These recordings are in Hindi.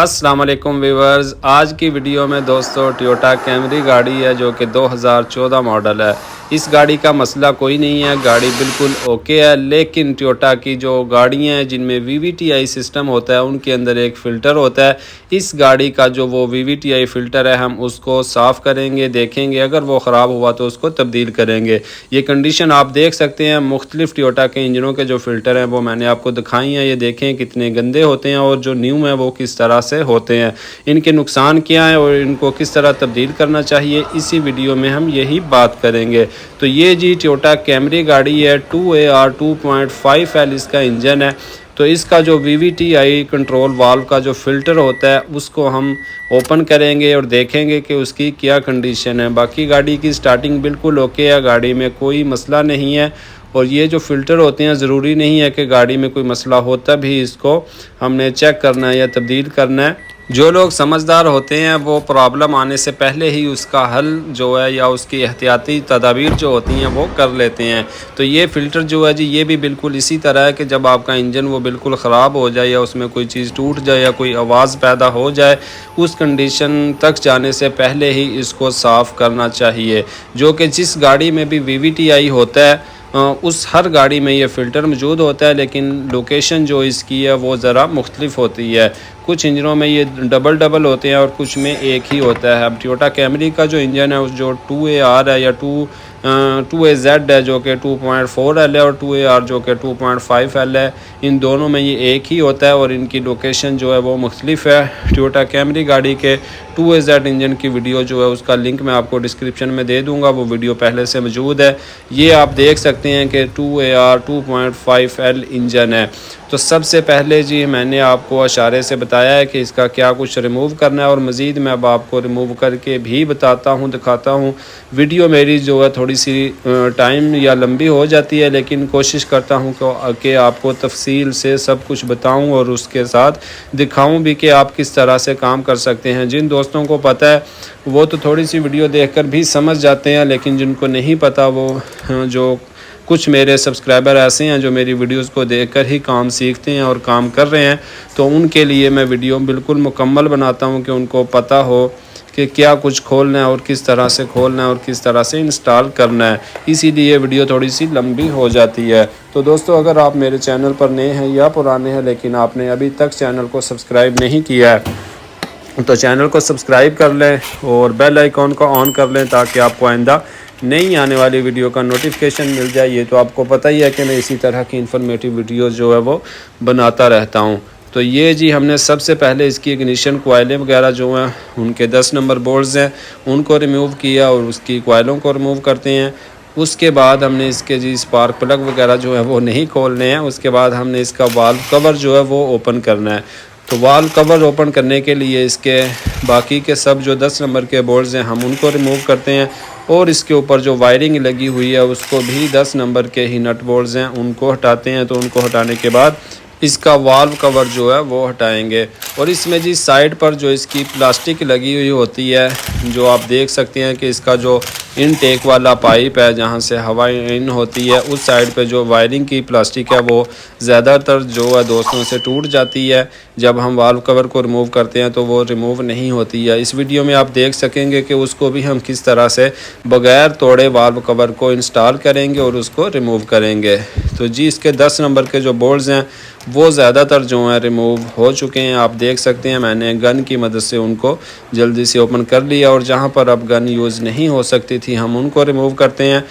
अस्सलाम वालेकुम व्यूवर्स। आज की वीडियो में दोस्तों टोयोटा कैमरी गाड़ी है जो कि 2014 मॉडल है। इस गाड़ी का मसला कोई नहीं है, गाड़ी बिल्कुल ओके है। लेकिन टोयोटा की जो गाड़ियाँ हैं जिनमें VVTi सिस्टम होता है उनके अंदर एक फ़िल्टर होता है। इस गाड़ी का जो वो VVTi फ़िल्टर है हम उसको साफ़ करेंगे, देखेंगे, अगर वो ख़राब हुआ तो उसको तब्दील करेंगे। ये कंडीशन आप देख सकते हैं। मुख्तलिफ़ टोयोटा के इंजनों के जो फ़िल्टर हैं वो मैंने आपको दिखाई हैं। ये देखें कितने गंदे होते हैं और जो न्यू है वो किस तरह से होते हैं, इनके नुकसान क्या हैं और इनको किस तरह तब्दील करना चाहिए, इसी वीडियो में हम यही बात करेंगे। तो ये जी टोयोटा कैमरी गाड़ी है, 2AR 2.5L इसका इंजन है। तो इसका जो VVTi कंट्रोल वाल्व का जो फ़िल्टर होता है उसको हम ओपन करेंगे और देखेंगे कि उसकी क्या कंडीशन है। बाकी गाड़ी की स्टार्टिंग बिल्कुल ओके है, गाड़ी में कोई मसला नहीं है। और ये जो फ़िल्टर होते हैं ज़रूरी नहीं है कि गाड़ी में कोई मसला हो तभी इसको हमने चेक करना है या तब्दील करना है। जो लोग समझदार होते हैं वो प्रॉब्लम आने से पहले ही उसका हल जो है या उसकी एहतियाती तदाबीर जो होती हैं वो कर लेते हैं। तो ये फ़िल्टर जो है जी ये भी बिल्कुल इसी तरह है कि जब आपका इंजन वो बिल्कुल ख़राब हो जाए या उसमें कोई चीज़ टूट जाए या कोई आवाज़ पैदा हो जाए, उस कंडीशन तक जाने से पहले ही इसको साफ़ करना चाहिए। जो कि जिस गाड़ी में भी VVTi होता है उस हर गाड़ी में ये फ़िल्टर मौजूद होता है, लेकिन लोकेशन जो इसकी है वो ज़रा मुख्तलिफ होती है। कुछ इंजनों में ये डबल होते हैं और कुछ में एक ही होता है। अब टोयोटा कैमरी का जो इंजन है उस जो 2AR है या 2AZ है जो कि 2.4L है और 2AR जो कि 2.5L है, इन दोनों में ये एक ही होता है और इनकी लोकेशन जो है वो मुख्तलिफ है। टोयोटा कैमरी गाड़ी के 2AZ इंजन की वीडियो जो है उसका लिंक मैं आपको डिस्क्रिप्शन में दे दूंगा, वो वीडियो पहले से मौजूद है। ये आप देख सकते हैं कि 2AR 2.5L इंजन है। तो सबसे पहले जी मैंने आपको इशारे से बताया है कि इसका क्या कुछ रिमूव करना है और मज़ीद मैं अब आपको रिमूव करके भी बताता हूँ, दिखाता हूँ। वीडियो मेरी जो है थोड़ी सी टाइम या लंबी हो जाती है, लेकिन कोशिश करता हूँ कि आपको तफसील से सब कुछ बताऊँ और उसके साथ दिखाऊँ भी कि आप किस तरह से काम कर सकते हैं। जिन दोस्तों को पता है वो तो थोड़ी सी वीडियो देखकर भी समझ जाते हैं, लेकिन जिनको नहीं पता वो जो कुछ मेरे सब्सक्राइबर ऐसे हैं जो मेरी वीडियोस को देखकर ही काम सीखते हैं और काम कर रहे हैं, तो उनके लिए मैं वीडियो बिल्कुल मुकम्मल बनाता हूं कि उनको पता हो कि क्या कुछ खोलना है और किस तरह से खोलना है और किस तरह से इंस्टॉल करना है। इसीलिए वीडियो थोड़ी सी लंबी हो जाती है। तो दोस्तों अगर आप मेरे चैनल पर नए हैं या पुराने हैं लेकिन आपने अभी तक चैनल को सब्सक्राइब नहीं किया है तो चैनल को सब्सक्राइब कर लें और बेल आइकॉन को ऑन कर लें ताकि आपको आइंदा नई आने वाली वीडियो का नोटिफिकेशन मिल जाए। ये तो आपको पता ही है कि मैं इसी तरह की इन्फॉर्मेटिव वीडियोस जो है वो बनाता रहता हूँ। तो ये जी हमने सबसे पहले इसकी इग्निशन कोयलें वगैरह जो हैं उनके 10 नंबर बोल्ट्स हैं उनको रिमूव किया और उसकी कोयलों को रिमूव करते हैं। उसके बाद हमने इसके जी स्पार्क प्लग वगैरह जो है वो नहीं खोलने हैं। उसके बाद हमने इसका वाल्व कवर जो है वो ओपन करना है। तो वाल्व कवर ओपन करने के लिए इसके बाकी के सब जो 10 नंबर के बोल्ट्स हैं हम उनको रिमूव करते हैं और इसके ऊपर जो वायरिंग लगी हुई है उसको भी 10 नंबर के ही नट बोल्ट्स हैं उनको हटाते हैं। तो उनको हटाने के बाद इसका वाल्व कवर जो है वो हटाएंगे। और इसमें जी साइड पर जो इसकी प्लास्टिक लगी हुई होती है, जो आप देख सकते हैं कि इसका जो इनटेक वाला पाइप है जहां से हवा इन होती है, उस साइड पे जो वायरिंग की प्लास्टिक है वो ज़्यादातर जो है दोस्तों से टूट जाती है। जब हम वाल्व कवर को रिमूव करते हैं तो वो रिमूव नहीं होती है। इस वीडियो में आप देख सकेंगे कि उसको भी हम किस तरह से बग़ैर तोड़े वाल्व कवर को इंस्टॉल करेंगे और उसको रिमूव करेंगे। तो जी इसके 10 नंबर के जो बोल्ट्स हैं वो ज़्यादातर जो हैं रिमूव हो चुके हैं। आप देख सकते हैं मैंने गन की मदद से उनको जल्दी से ओपन कर लिया और जहां पर अब गन यूज़ नहीं हो सकती थी हम उनको रिमूव करते हैं।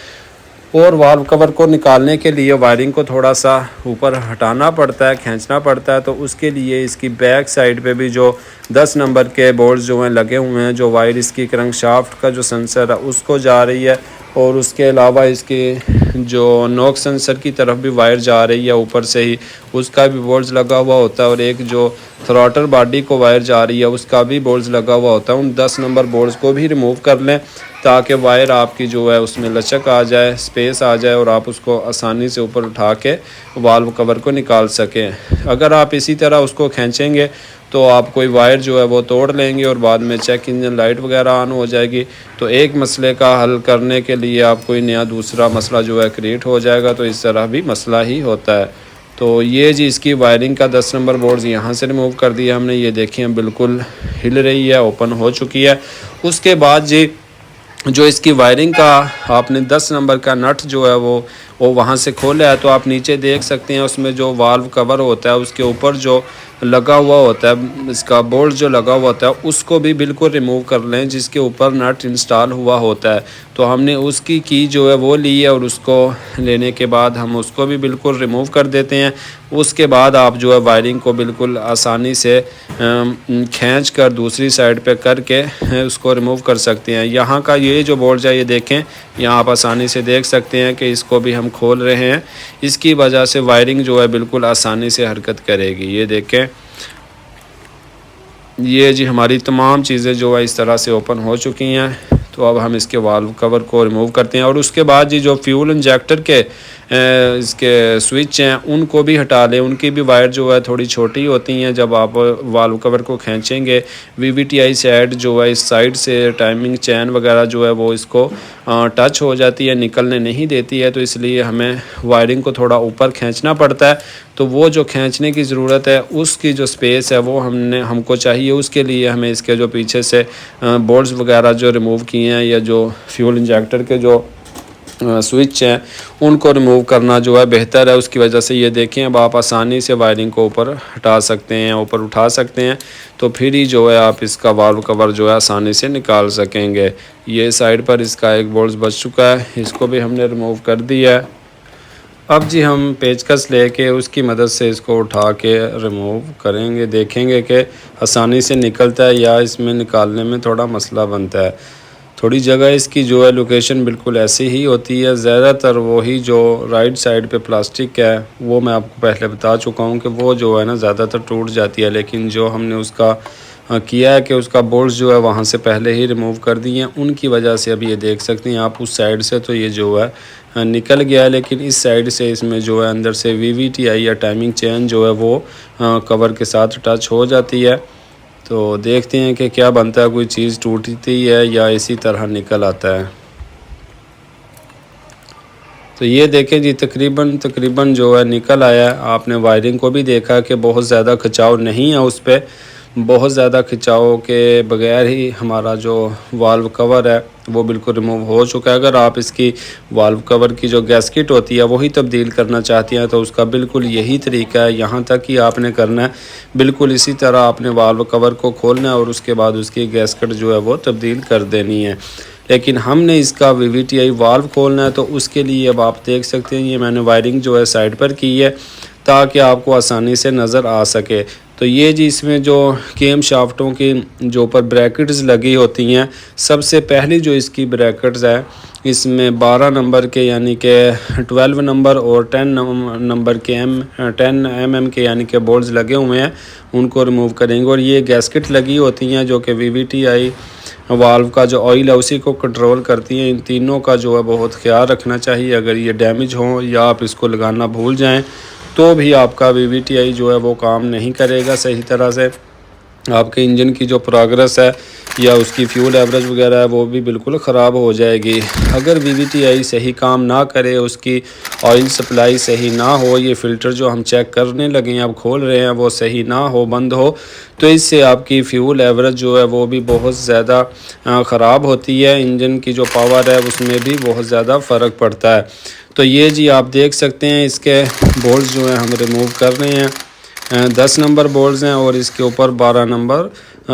और वाल्व कवर को निकालने के लिए वायरिंग को थोड़ा सा ऊपर हटाना पड़ता है, खींचना पड़ता है। तो उसके लिए इसकी बैक साइड पे भी जो 10 नंबर के बोल्ट्स जो हैं लगे हुए हैं, जो वायर इसकी क्रैंकशाफ्ट का जो सेंसर है उसको जा रही है और उसके अलावा इसके जो नोक सेंसर की तरफ भी वायर जा रही है ऊपर से ही, उसका भी बोल्ट्स लगा हुआ होता है। और एक जो थ्रॉटल बॉडी को वायर जा रही है उसका भी बोल्ट्स लगा हुआ होता है। उन 10 नंबर बोल्ट्स को भी रिमूव कर लें ताकि वायर आपकी जो है उसमें लचक आ जाए, स्पेस आ जाए और आप उसको आसानी से ऊपर उठा के वाल्व कवर को निकाल सकें। अगर आप इसी तरह उसको खींचेंगे तो आप कोई वायर जो है वो तोड़ लेंगे और बाद में चेक इंजन लाइट वगैरह ऑन हो जाएगी। तो एक मसले का हल करने के लिए आप कोई नया दूसरा मसला जो है क्रिएट हो जाएगा। तो इस तरह भी मसला ही होता है। तो ये जी इसकी वायरिंग का 10 नंबर बोर्ड यहाँ से रिमूव कर दिया हमने। ये देखिए बिल्कुल हिल रही है, ओपन हो चुकी है। उसके बाद जी जो इसकी वायरिंग का आपने 10 नंबर का नट जो है वो वहाँ से खोला है, तो आप नीचे देख सकते हैं उसमें जो वाल्व कवर होता है उसके ऊपर जो लगा हुआ होता है, इसका बोल्ट जो लगा हुआ होता है उसको भी बिल्कुल रिमूव कर लें जिसके ऊपर नट इंस्टॉल हुआ होता है। तो हमने उसकी की जो है वो ली है और उसको लेने के बाद हम उसको भी बिल्कुल रिमूव कर देते हैं। उसके बाद आप जो है वायरिंग को बिल्कुल आसानी से खींच कर दूसरी साइड पे करके उसको रिमूव कर सकते हैं। यहाँ का ये जो बोल्ट है ये देखें, यहाँ आप आसानी से देख सकते हैं कि इसको भी हम खोल रहे हैं। इसकी वजह से वायरिंग जो है बिल्कुल आसानी से हरकत करेगी। ये देखें, ये जी हमारी तमाम चीज़ें जो है इस तरह से ओपन हो चुकी हैं। तो अब हम इसके वाल्व कवर को रिमूव करते हैं और उसके बाद जी जो फ्यूल इंजेक्टर के इसके स्विच हैं उनको भी हटा लें। उनकी भी वायर जो है थोड़ी छोटी होती हैं। जब आप वाल्व कवर को खींचेंगे VVTI साइड जो है इस साइड से टाइमिंग चैन वगैरह जो है वो इसको टच हो जाती है, निकलने नहीं देती है। तो इसलिए हमें वायरिंग को थोड़ा ऊपर खींचना पड़ता है। तो वो जो खींचने की ज़रूरत है उसकी जो स्पेस है वो हमको चाहिए। उसके लिए हमें इसके जो पीछे से बोल्ट्स वगैरह जो रिमूव किए हैं या जो फ्यूल इंजेक्टर के जो स्विच हैं उनको रिमूव करना जो है बेहतर है। उसकी वजह से ये देखें अब आप आसानी से वायरिंग को ऊपर हटा सकते हैं, ऊपर उठा सकते हैं। तो फिर ही जो है आप इसका वाल्व कवर जो है आसानी से निकाल सकेंगे। ये साइड पर इसका एक बोल्ट बच चुका है, इसको भी हमने रिमूव कर दिया है। अब जी हम पेचकस लेके उसकी मदद से इसको उठा के रिमूव करेंगे, देखेंगे कि आसानी से निकलता है या इसमें निकालने में थोड़ा मसला बनता है। थोड़ी जगह इसकी जो है लोकेशन बिल्कुल ऐसी ही होती है। ज़्यादातर वही जो राइट साइड पे प्लास्टिक है वो मैं आपको पहले बता चुका हूँ कि वो जो है ना ज़्यादातर टूट जाती है। लेकिन जो हमने उसका किया है कि उसका बोल्ट्स जो है वहाँ से पहले ही रिमूव कर दिए हैं, उनकी वजह से अभी ये देख सकते हैं आप उस साइड से तो ये जो है निकल गया है। लेकिन इस साइड से इसमें जो है अंदर से VVTI या टाइमिंग चेन जो है वो कवर के साथ टच हो जाती है। तो देखते हैं कि क्या बनता है, कोई चीज़ टूटती है या इसी तरह निकल आता है। तो ये देखें जी तकरीबन जो है निकल आया है। आपने वायरिंग को भी देखा कि बहुत ज़्यादा खिंचाव नहीं है उस पर। बहुत ज़्यादा खिंचाव के बगैर ही हमारा जो वाल्व कवर है वो बिल्कुल रिमूव हो चुका है। अगर आप इसकी वाल्व कवर की जो गैस्केट होती है वही तब्दील करना चाहती हैं तो उसका बिल्कुल यही तरीका है, यहाँ तक ही आपने करना है। बिल्कुल इसी तरह आपने वाल्व कवर को खोलना है और उसके बाद उसकी गैस्केट जो है वो तब्दील कर देनी है। लेकिन हमने इसका VVTI वाल्व खोलना है तो उसके लिए अब आप देख सकते हैं ये मैंने वायरिंग जो है साइड पर की है ताकि आपको आसानी से नज़र आ सके। तो ये जी इसमें जो केम शाफ्टों की जो ऊपर ब्रैकेट्स लगी होती हैं, सबसे पहली जो इसकी ब्रैकेट्स है इसमें 12 नंबर के यानी कि 12 नंबर और 10 नंबर के 10 mm के यानी कि बोल्ट्स लगे हुए हैं, उनको रिमूव करेंगे। और ये गैस्केट लगी होती हैं जो कि VVTI वाल्व का जो ऑयल है उसी को कंट्रोल करती हैं। इन तीनों का जो है बहुत ख्याल रखना चाहिए। अगर ये डैमेज हो या आप इसको लगाना भूल जाएं तो भी आपका VVTI जो है वो काम नहीं करेगा सही तरह से। आपके इंजन की जो प्रोग्रेस है या उसकी फ्यूल एवरेज वगैरह है वो भी बिल्कुल ख़राब हो जाएगी। अगर VVTI सही काम ना करे, उसकी ऑयल सप्लाई सही ना हो, ये फ़िल्टर जो हम चेक करने लगे हैं अब खोल रहे हैं वो सही ना हो, बंद हो, तो इससे आपकी फ्यूल एवरेज जो है वो भी बहुत ज़्यादा ख़राब होती है। इंजन की जो पावर है उसमें भी बहुत ज़्यादा फ़र्क पड़ता है। तो ये जी आप देख सकते हैं इसके बोल्ट्स जो हैं हम रिमूव कर रहे हैं। 10 नंबर बोल्ट्स हैं और इसके ऊपर 12 नंबर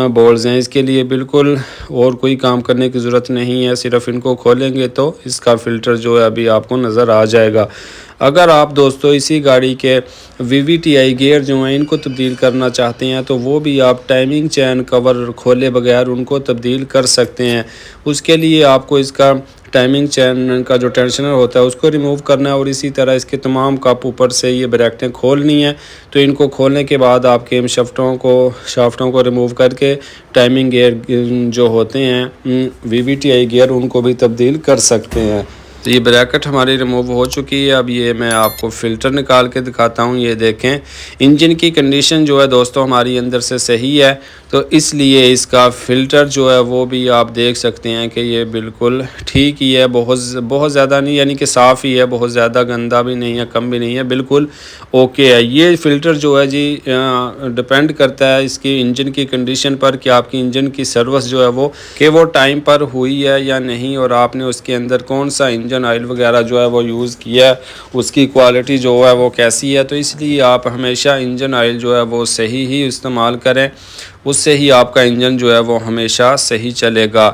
बोल्ट्स हैं। इसके लिए बिल्कुल और कोई काम करने की ज़रूरत नहीं है, सिर्फ इनको खोलेंगे तो इसका फ़िल्टर जो है अभी आपको नज़र आ जाएगा। अगर आप दोस्तों इसी गाड़ी के VVTI गियर जो हैं इनको तब्दील करना चाहते हैं तो वो भी आप टाइमिंग चैन कवर खोले बगैर उनको तब्दील कर सकते हैं। उसके लिए आपको इसका टाइमिंग चैन का जो टेंशनर होता है उसको रिमूव करना है और इसी तरह इसके तमाम कप ऊपर से ये ब्रैकेटें खोलनी है। तो इनको खोलने के बाद आपके शाफ्टों को रिमूव करके टाइमिंग गियर जो होते हैं VVTI गियर उनको भी तब्दील कर सकते हैं। तो ये ब्रैकेट हमारी रिमूव हो चुकी है। अब ये मैं आपको फ़िल्टर निकाल के दिखाता हूँ। ये देखें, इंजन की कंडीशन जो है दोस्तों हमारी अंदर से सही है, तो इसलिए इसका फ़िल्टर जो है वो भी आप देख सकते हैं कि ये बिल्कुल ठीक ही है। बहुत ज़्यादा नहीं, यानी कि साफ़ ही है, बहुत ज़्यादा गंदा भी नहीं है, कम भी नहीं है, बिल्कुल ओके है। ये फ़िल्टर जो है जी डिपेंड करता है इसकी इंजन की कंडीशन पर कि आपकी इंजन की सर्विस जो है वो टाइम पर हुई है या नहीं, और आपने उसके अंदर कौन सा इंजन ऑयल वगैरह जो है वो यूज़ किया है, उसकी क्वालिटी जो है वो कैसी है। तो इसलिए आप हमेशा इंजन ऑयल जो है वो सही ही इस्तेमाल करें, उससे ही आपका इंजन जो है वो हमेशा सही चलेगा।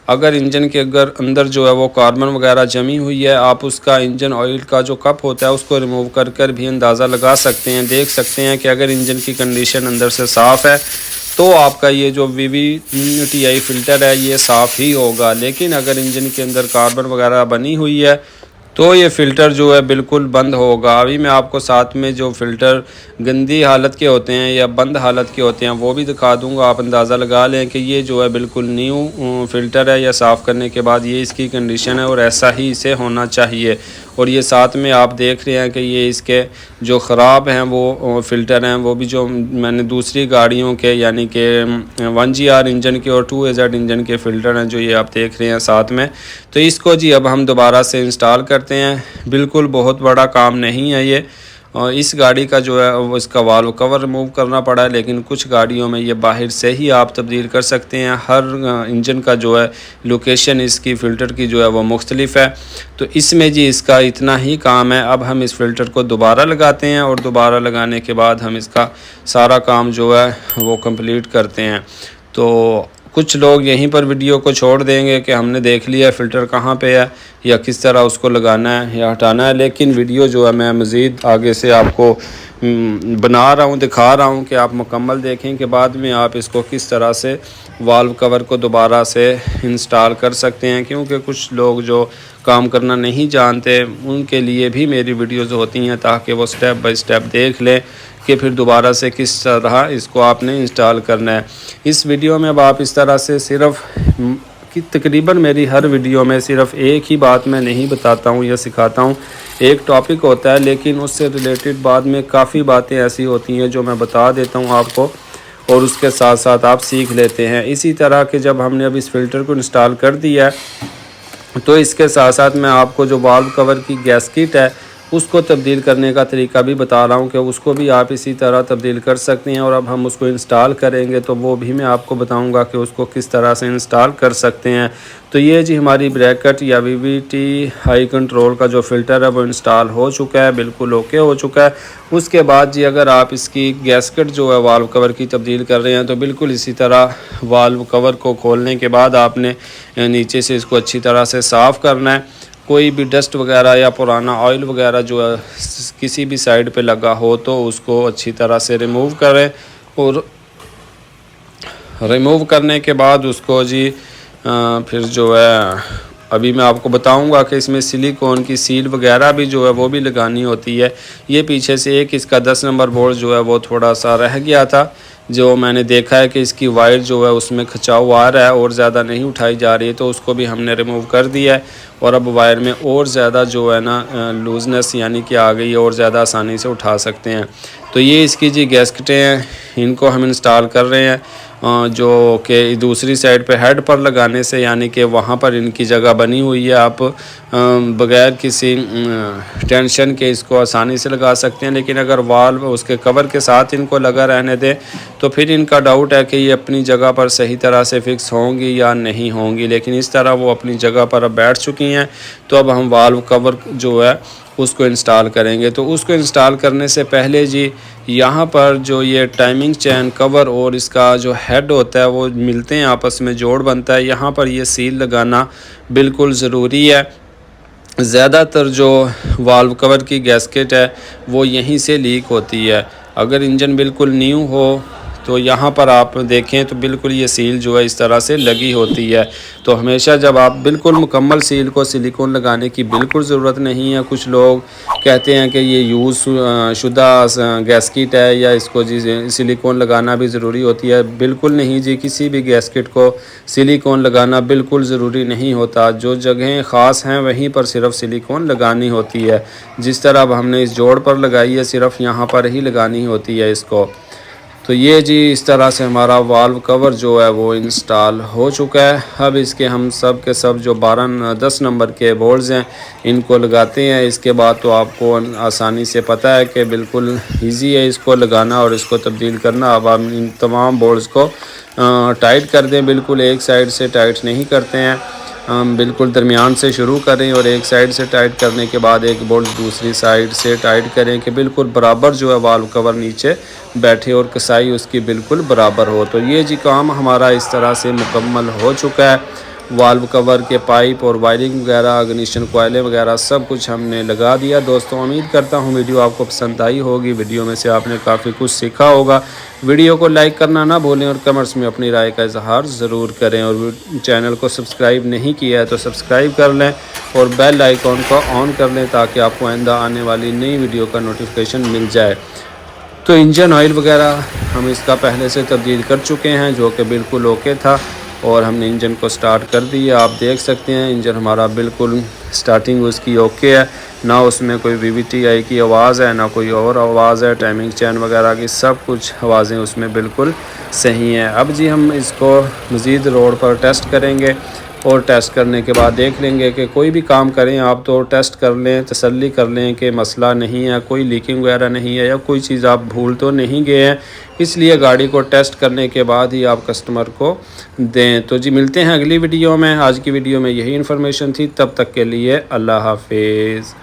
अगर इंजन के अंदर जो है वो कार्बन वगैरह जमी हुई है, आप उसका इंजन ऑयल का जो कप होता है उसको रिमूव कर भी अंदाज़ा लगा सकते हैं, देख सकते हैं कि अगर इंजन की कंडीशन अंदर से साफ़ है तो आपका ये जो VVTi फ़िल्टर है ये साफ़ ही होगा। लेकिन अगर इंजन के अंदर कार्बन वगैरह बनी हुई है तो ये फ़िल्टर जो है बिल्कुल बंद होगा। अभी मैं आपको साथ में जो फ़िल्टर गंदी हालत के होते हैं या बंद हालत के होते हैं वो भी दिखा दूंगा। आप अंदाज़ा लगा लें कि ये जो है बिल्कुल न्यू फ़िल्टर है, या साफ़ करने के बाद ये इसकी कंडीशन है और ऐसा ही इसे होना चाहिए। और ये साथ में आप देख रहे हैं कि ये इसके जो ख़राब हैं वो फ़िल्टर हैं, वो भी जो मैंने दूसरी गाड़ियों के यानी कि 1GR इंजन के और 2AZ इंजन के फ़िल्टर हैं जो ये आप देख रहे हैं साथ में। तो इसको जी अब हम दोबारा से इंस्टॉल करते हैं। बिल्कुल बहुत बड़ा काम नहीं है ये, और इस गाड़ी का जो है वो इसका वाल्व कवर रिमूव करना पड़ा है, लेकिन कुछ गाड़ियों में ये बाहर से ही आप तब्दील कर सकते हैं। हर इंजन का जो है लोकेशन इसकी फ़िल्टर की जो है वो मुख्तलिफ है। तो इसमें जी इसका इतना ही काम है। अब हम इस फ़िल्टर को दोबारा लगाते हैं और दोबारा लगाने के बाद हम इसका सारा काम जो है वो कंप्लीट करते हैं। तो कुछ लोग यहीं पर वीडियो को छोड़ देंगे कि हमने देख लिया फ़िल्टर कहाँ पे है या किस तरह उसको लगाना है या हटाना है, लेकिन वीडियो जो है मैं मज़ीद आगे से आपको बना रहा हूँ, दिखा रहा हूँ कि आप मुकम्मल देखें कि बाद में आप इसको किस तरह से वाल्व कवर को दोबारा से इंस्टॉल कर सकते हैं। क्योंकि कुछ लोग जो काम करना नहीं जानते उनके लिए भी मेरी वीडियोज़ होती हैं, ताकि वो स्टेप बाय स्टेप देख लें कि फिर दोबारा से किस तरह इसको आपने इंस्टॉल करना है। इस वीडियो में अब आप इस तरह से सिर्फ कि तकरीबन मेरी हर वीडियो में सिर्फ एक ही बात मैं नहीं बताता हूँ या सिखाता हूँ, एक टॉपिक होता है, लेकिन उससे रिलेटेड बाद में काफ़ी बातें ऐसी होती हैं जो मैं बता देता हूँ आपको, और उसके साथ साथ आप सीख लेते हैं। इसी तरह के जब हमने अब इस फ़िल्टर को इंस्टॉल कर दिया है तो इसके साथ साथ मैं आपको जो वाल्व कवर की गैस्केट है उसको तब्दील करने का तरीका भी बता रहा हूँ कि उसको भी आप इसी तरह तब्दील कर सकते हैं। और अब हम उसको इंस्टॉल करेंगे तो वो भी मैं आपको बताऊँगा कि उसको किस तरह से इंस्टॉल कर सकते हैं। तो ये जी हमारी ब्रैकेट या VVTi कंट्रोल का जो फ़िल्टर है वो इंस्टॉल हो चुका है, बिल्कुल ओके हो चुका है। उसके बाद जी अगर आप इसकी गैस्केट जो है वाल्व कवर की तब्दील कर रहे हैं तो बिल्कुल इसी तरह वाल्व कवर को खोलने के बाद आपने नीचे से इसको अच्छी तरह से साफ़ करना है। कोई भी डस्ट वगैरह या पुराना ऑयल वगैरह जो है किसी भी साइड पे लगा हो तो उसको अच्छी तरह से रिमूव करें, और रिमूव करने के बाद उसको जी फिर जो है अभी मैं आपको बताऊंगा कि इसमें सिलिकॉन की सील वगैरह भी जो है वो भी लगानी होती है। ये पीछे से एक इसका 10 नंबर बोल्ट जो है वो थोड़ा सा रह गया था, जो मैंने देखा है कि इसकी वायर जो है उसमें खिंचाव आ रहा है और ज़्यादा नहीं उठाई जा रही है, तो उसको भी हमने रिमूव कर दिया है। और अब वायर में और ज़्यादा जो है ना लूजनेस यानी कि आ गई है और ज़्यादा आसानी से उठा सकते हैं। तो ये इसकी जी गैस्केटें हैं, इनको हम इंस्टॉल कर रहे हैं, जो कि दूसरी साइड पे हेड पर लगाने से यानी कि वहाँ पर इनकी जगह बनी हुई है, आप बग़ैर किसी टेंशन के इसको आसानी से लगा सकते हैं। लेकिन अगर वाल्व उसके कवर के साथ इनको लगा रहने दें तो फिर इनका डाउट है कि ये अपनी जगह पर सही तरह से फिक्स होंगी या नहीं होंगी, लेकिन इस तरह वो अपनी जगह पर अब बैठ चुकी हैं। तो अब हम वाल्व कवर जो है उसको इंस्टॉल करेंगे। तो उसको इंस्टॉल करने से पहले जी यहाँ पर जो ये टाइमिंग चैन कवर और इसका जो हेड होता है वो मिलते हैं, आपस में जोड़ बनता है। यहाँ पर ये सील लगाना बिल्कुल ज़रूरी है। ज़्यादातर जो वाल्व कवर की गैस्केट है वो यहीं से लीक होती है। अगर इंजन बिल्कुल न्यू हो तो यहाँ पर आप देखें तो बिल्कुल ये सील जो है इस तरह से लगी होती है। तो हमेशा जब आप बिल्कुल मुकम्मल सील को सिलिकॉन लगाने की बिल्कुल ज़रूरत नहीं है। कुछ लोग कहते हैं कि ये यूज़ शुदा गैस्किट है या इसको जी सिलिकॉन लगाना भी ज़रूरी होती है। बिल्कुल नहीं जी, किसी भी गैस्किट को सिलिकॉन लगाना बिल्कुल ज़रूरी नहीं होता। जो जगहें ख़ास हैं वहीं पर सिर्फ सिलिकॉन लगानी होती है। जिस तरह अब हमने इस जोड़ पर लगाई है, सिर्फ यहाँ पर ही लगानी होती है इसको। तो ये जी इस तरह से हमारा वाल्व कवर जो है वो इंस्टॉल हो चुका है। अब इसके हम सब के सब जो 10 नंबर के बोल्ट्स हैं इनको लगाते हैं। इसके बाद तो आपको आसानी से पता है कि बिल्कुल इजी है इसको लगाना और इसको तब्दील करना। अब हम इन तमाम बोल्ट्स को टाइट कर दें। बिल्कुल एक साइड से टाइट नहीं करते हैं, हम बिल्कुल दरमियान से शुरू करें और एक साइड से टाइट करने के बाद एक बोल्ट दूसरी साइड से टाइट करें कि बिल्कुल बराबर जो है वाल्व कवर नीचे बैठे और कसाई उसकी बिल्कुल बराबर हो। तो ये जी काम हमारा इस तरह से मुकम्मल हो चुका है। वाल्व कवर के पाइप और वायरिंग वगैरह, इग्निशन कॉइलें वगैरह सब कुछ हमने लगा दिया। दोस्तों उम्मीद करता हूँ वीडियो आपको पसंद आई होगी। वीडियो में से आपने काफ़ी कुछ सीखा होगा। वीडियो को लाइक करना ना भूलें और कमेंट्स में अपनी राय का इजहार ज़रूर करें। और चैनल को सब्सक्राइब नहीं किया है तो सब्सक्राइब कर लें और बेल आइकॉन को ऑन कर लें ताकि आपको आइंदा आने वाली नई वीडियो का नोटिफिकेशन मिल जाए। तो इंजन ऑयल वगैरह हम इसका पहले से तब्दील कर चुके हैं जो कि बिल्कुल ओके था और हमने इंजन को स्टार्ट कर दिया। आप देख सकते हैं इंजन हमारा बिल्कुल स्टार्टिंग उसकी ओके है, ना उसमें कोई VVTi की आवाज़ है ना कोई और आवाज़ है। टाइमिंग चैन वगैरह की सब कुछ आवाज़ें उसमें बिल्कुल सही हैं। अब जी हम इसको मज़ीद रोड पर टेस्ट करेंगे और टेस्ट करने के बाद देख लेंगे कि कोई भी काम करें आप तो टेस्ट कर लें, तसल्ली कर लें कि मसला नहीं है, कोई लीकिंग वगैरह नहीं है या कोई चीज़ आप भूल तो नहीं गए हैं। इसलिए गाड़ी को टेस्ट करने के बाद ही आप कस्टमर को दें। तो जी मिलते हैं अगली वीडियो में। आज की वीडियो में यही इन्फॉर्मेशन थी। तब तक के लिए अल्लाह हाफिज़।